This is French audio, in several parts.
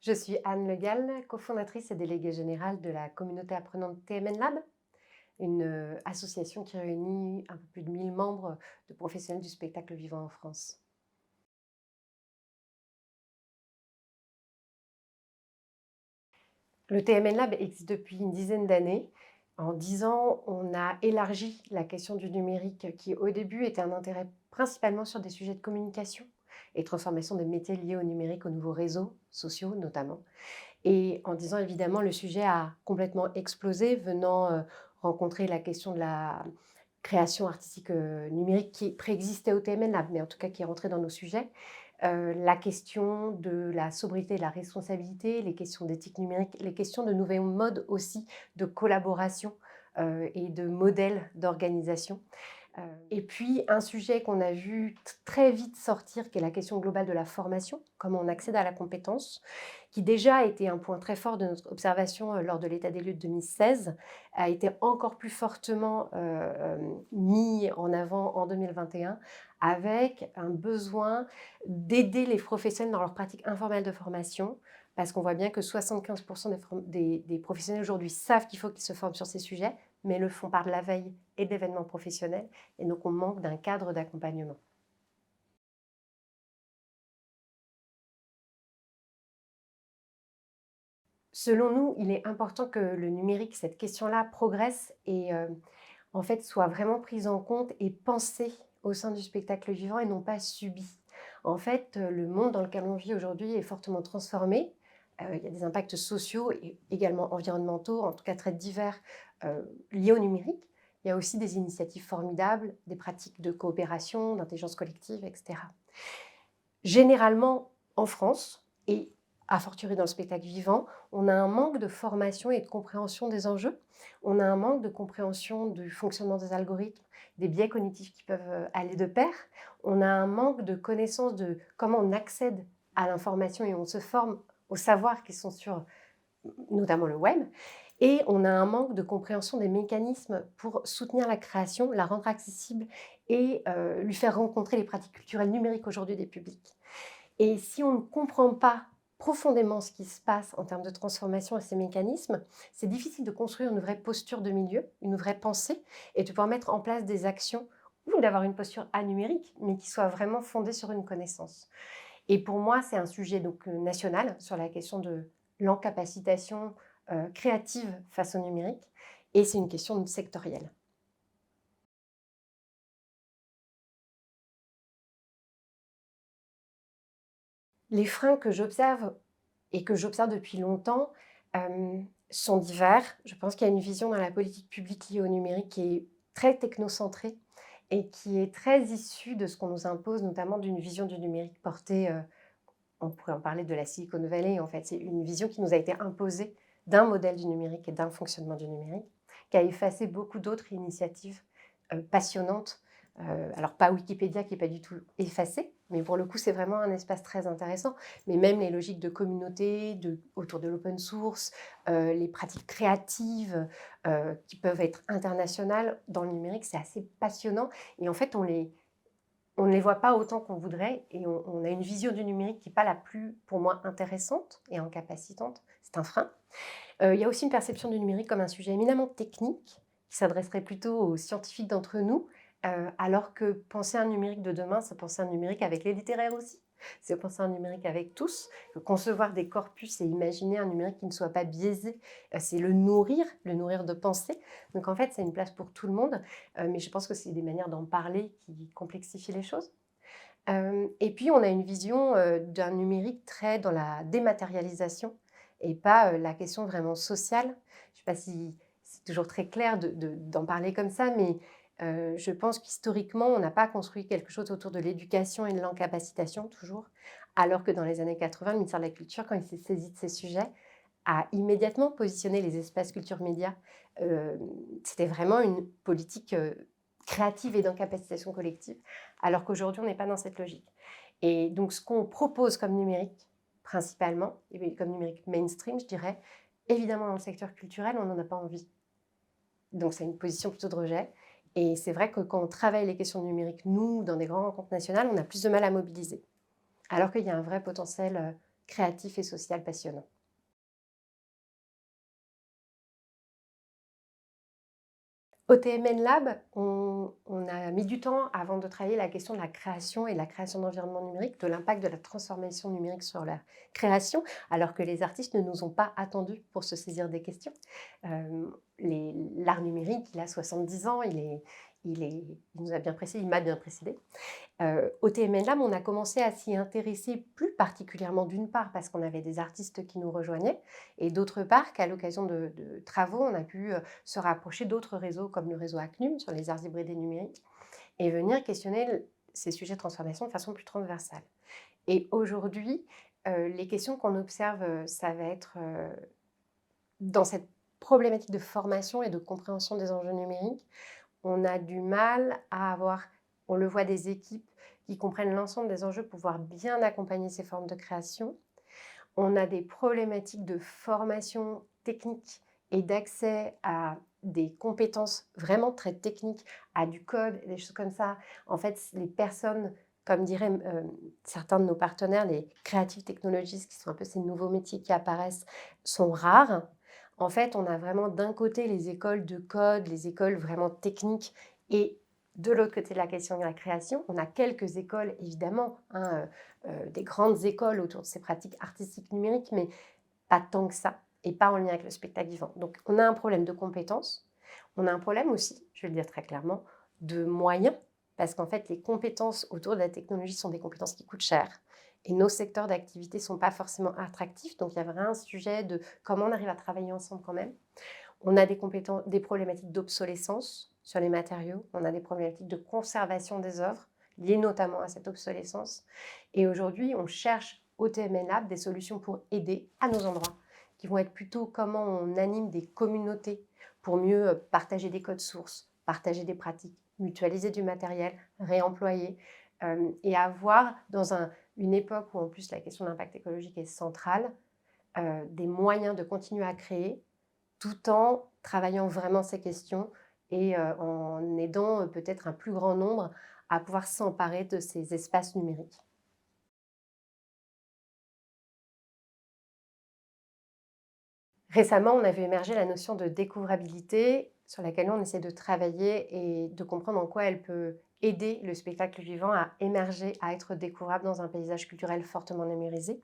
Je suis Anne Le Gall, cofondatrice et déléguée générale de la communauté apprenante TMN Lab, une association qui réunit un peu plus de 1000 membres de professionnels du spectacle vivant en France. Le TMN Lab existe depuis une dizaine d'années. En 10 ans, on a élargi la question du numérique qui, au début, était un intérêt principalement sur des sujets de communication et transformation des métiers liés au numérique, aux nouveaux réseaux sociaux notamment. Et en 10 ans, évidemment, le sujet a complètement explosé, venant rencontrer la question de la création artistique numérique qui préexistait au TMN Lab, mais en tout cas qui est rentrée dans nos sujets. La question de la sobriété et de la responsabilité, les questions d'éthique numérique, les questions de nouveaux modes aussi de collaboration et de modèles d'organisation. Et puis un sujet qu'on a vu très vite sortir, qui est la question globale de la formation, comment on accède à la compétence, qui déjà était un point très fort de notre observation lors de l'état des lieux de 2016, a été encore plus fortement mis en avant en 2021, avec un besoin d'aider les professionnels dans leur pratique informelle de formation, parce qu'on voit bien que 75% des professionnels aujourd'hui savent qu'il faut qu'ils se forment sur ces sujets, mais le font par de la veille et de l'événement professionnel, et donc on manque d'un cadre d'accompagnement. Selon nous, il est important que le numérique, cette question-là, progresse et en fait, soit vraiment prise en compte et pensée au sein du spectacle vivant et non pas subie. En fait, le monde dans lequel on vit aujourd'hui est fortement transformé. Il y a des impacts sociaux et également environnementaux, en tout cas très divers, liés au numérique. Il y a aussi des initiatives formidables, des pratiques de coopération, d'intelligence collective, etc. Généralement, en France, et a fortiori dans le spectacle vivant, on a un manque de formation et de compréhension des enjeux. On a un manque de compréhension du fonctionnement des algorithmes, des biais cognitifs qui peuvent aller de pair. On a un manque de connaissance de comment on accède à l'information et on se forme aux savoirs qui sont sur notamment le web. Et on a un manque de compréhension des mécanismes pour soutenir la création, la rendre accessible et lui faire rencontrer les pratiques culturelles numériques aujourd'hui des publics. Et si on ne comprend pas profondément ce qui se passe en termes de transformation et ces mécanismes, c'est difficile de construire une vraie posture de milieu, une vraie pensée, et de pouvoir mettre en place des actions ou d'avoir une posture anumérique, mais qui soit vraiment fondée sur une connaissance. Et pour moi, c'est un sujet donc national sur la question de l'encapacitation créative face au numérique, et c'est une question sectorielle. Les freins que j'observe et que j'observe depuis longtemps, sont divers. Je pense qu'il y a une vision dans la politique publique liée au numérique qui est très technocentrée et qui est très issue de ce qu'on nous impose, notamment d'une vision du numérique portée, on pourrait en parler de la Silicon Valley en fait. C'est une vision qui nous a été imposée d'un modèle du numérique et d'un fonctionnement du numérique, qui a effacé beaucoup d'autres initiatives passionnantes. Alors pas Wikipédia qui n'est pas du tout effacé, mais pour le coup c'est vraiment un espace très intéressant. Mais même les logiques de communauté, autour de l'open source, les pratiques créatives qui peuvent être internationales dans le numérique, c'est assez passionnant. Et en fait on ne les voit pas autant qu'on voudrait et on a une vision du numérique qui n'est pas la plus, pour moi, intéressante et incapacitante. C'est un frein. Il y a aussi une perception du numérique comme un sujet éminemment technique, qui s'adresserait plutôt aux scientifiques d'entre nous, alors que penser un numérique de demain, c'est penser un numérique avec les littéraires aussi. C'est penser un numérique avec tous, concevoir des corpus et imaginer un numérique qui ne soit pas biaisé, c'est le nourrir de pensée. Donc en fait, c'est une place pour tout le monde, mais je pense que c'est des manières d'en parler qui complexifient les choses. Et puis on a une vision, d'un numérique très dans la dématérialisation et pas, la question vraiment sociale. Je ne sais pas si c'est toujours très clair d'en parler comme ça, mais je pense qu'historiquement, on n'a pas construit quelque chose autour de l'éducation et de l'encapacitation toujours, alors que dans les années 80, le ministère de la Culture, quand il s'est saisi de ces sujets, a immédiatement positionné les espaces culture média. C'était vraiment une politique, créative et d'incapacitation collective, alors qu'aujourd'hui, on n'est pas dans cette logique. Et donc ce qu'on propose comme numérique, principalement, et bien comme numérique mainstream, je dirais, évidemment dans le secteur culturel, on n'en a pas envie. Donc c'est une position plutôt de rejet. Et c'est vrai que quand on travaille les questions numériques, nous, dans des grandes rencontres nationales, on a plus de mal à mobiliser. Alors qu'il y a un vrai potentiel créatif et social passionnant. Au TMN Lab, on a mis du temps avant de travailler la question de la création et de la création d'environnement numérique, de l'impact de la transformation numérique sur la création, alors que les artistes ne nous ont pas attendus pour se saisir des questions. L'art numérique, il a 70 ans, il nous a bien précédé, il m'a bien précédé. Au TMN Lab, on a commencé à s'y intéresser plus particulièrement, d'une part parce qu'on avait des artistes qui nous rejoignaient, et d'autre part qu'à l'occasion de travaux, on a pu se rapprocher d'autres réseaux comme le réseau ACNUM sur les arts hybrides et numériques et venir questionner ces sujets de transformation de façon plus transversale. Et aujourd'hui, les questions qu'on observe, ça va être dans cette problématique de formation et de compréhension des enjeux numériques, on a du mal à avoir, on le voit, des équipes qui comprennent l'ensemble des enjeux pour pouvoir bien accompagner ces formes de création. On a des problématiques de formation technique et d'accès à des compétences vraiment très techniques, à du code, des choses comme ça. En fait, les personnes, comme diraient certains de nos partenaires, les creative technologies, qui sont un peu ces nouveaux métiers qui apparaissent, sont rares. En fait, on a vraiment d'un côté les écoles de code, les écoles vraiment techniques, et de l'autre côté de la question de la création, on a quelques écoles, évidemment, des grandes écoles autour de ces pratiques artistiques numériques, mais pas tant que ça, et pas en lien avec le spectacle vivant. Donc, on a un problème de compétences. On a un problème aussi, je vais le dire très clairement, de moyens, parce qu'en fait, les compétences autour de la technologie sont des compétences qui coûtent cher. Et nos secteurs d'activité ne sont pas forcément attractifs. Donc, il y a vraiment un sujet de comment on arrive à travailler ensemble quand même. On a des problématiques d'obsolescence sur les matériaux. On a des problématiques de conservation des œuvres, liées notamment à cette obsolescence. Et aujourd'hui, on cherche au TMN Lab des solutions pour aider à nos endroits, qui vont être plutôt comment on anime des communautés pour mieux partager des codes sources, partager des pratiques, mutualiser du matériel, réemployer, et avoir, dans une époque où en plus la question de l'impact écologique est centrale, des moyens de continuer à créer tout en travaillant vraiment ces questions et en aidant peut-être un plus grand nombre à pouvoir s'emparer de ces espaces numériques. Récemment, on a vu émerger la notion de découvrabilité sur laquelle on essaie de travailler et de comprendre en quoi elle peut aider le spectacle vivant à émerger, à être découvrable dans un paysage culturel fortement numérisé.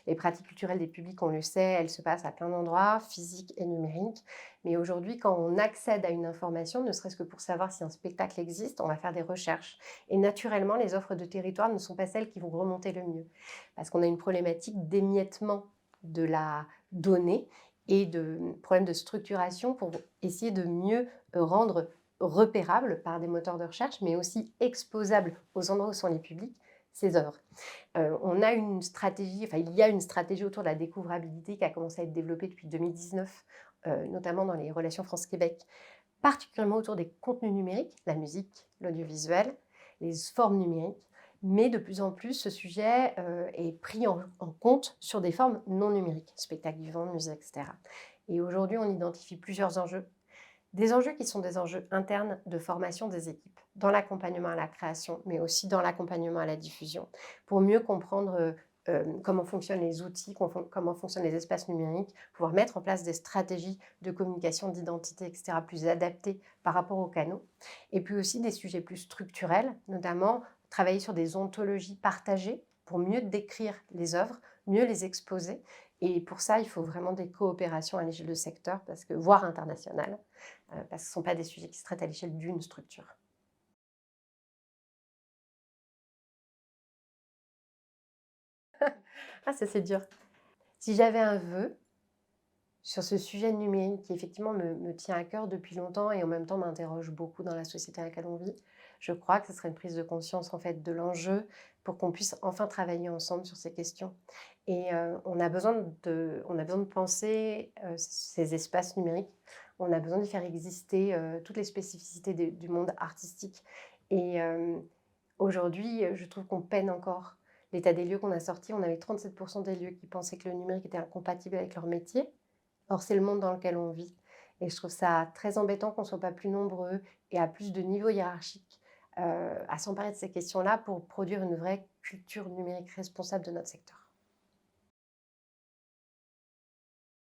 Les pratiques culturelles des publics, on le sait, elles se passent à plein d'endroits, physiques et numériques. Mais aujourd'hui, quand on accède à une information, ne serait-ce que pour savoir si un spectacle existe, on va faire des recherches. Et naturellement, les offres de territoire ne sont pas celles qui vont remonter le mieux. Parce qu'on a une problématique d'émiettement de la donnée et de problèmes de structuration pour essayer de mieux rendre repérables par des moteurs de recherche, mais aussi exposables aux endroits où sont les publics, ces œuvres. On a une stratégie, enfin il y a une stratégie autour de la découvrabilité qui a commencé à être développée depuis 2019, notamment dans les relations France-Québec, particulièrement autour des contenus numériques, la musique, l'audiovisuel, les formes numériques. Mais de plus en plus, ce sujet est pris en compte sur des formes non numériques, spectacles vivants, musée, etc. Et aujourd'hui, on identifie plusieurs enjeux. Des enjeux qui sont des enjeux internes de formation des équipes, dans l'accompagnement à la création, mais aussi dans l'accompagnement à la diffusion, pour mieux comprendre comment fonctionnent les outils, comment fonctionnent les espaces numériques, pouvoir mettre en place des stratégies de communication, d'identité, etc., plus adaptées par rapport aux canaux. Et puis aussi des sujets plus structurels, notamment travailler sur des ontologies partagées pour mieux décrire les œuvres, mieux les exposer. Et pour ça, il faut vraiment des coopérations à l'échelle de secteur, voire internationales, parce que ce ne sont pas des sujets qui se traitent à l'échelle d'une structure. Ah, ça c'est dur. Si j'avais un vœu sur ce sujet numérique qui effectivement me tient à cœur depuis longtemps et en même temps m'interroge beaucoup dans la société dans laquelle on vit, je crois que ce serait une prise de conscience en fait de l'enjeu pour qu'on puisse enfin travailler ensemble sur ces questions. Et on a besoin de penser ces espaces numériques, on a besoin de faire exister toutes les spécificités du monde artistique. Et aujourd'hui, je trouve qu'on peine encore. L'état des lieux qu'on a sorti, on avait 37% des lieux qui pensaient que le numérique était incompatible avec leur métier. Or, c'est le monde dans lequel on vit. Et je trouve ça très embêtant qu'on ne soit pas plus nombreux et à plus de niveaux hiérarchiques à s'emparer de ces questions-là pour produire une vraie culture numérique responsable de notre secteur.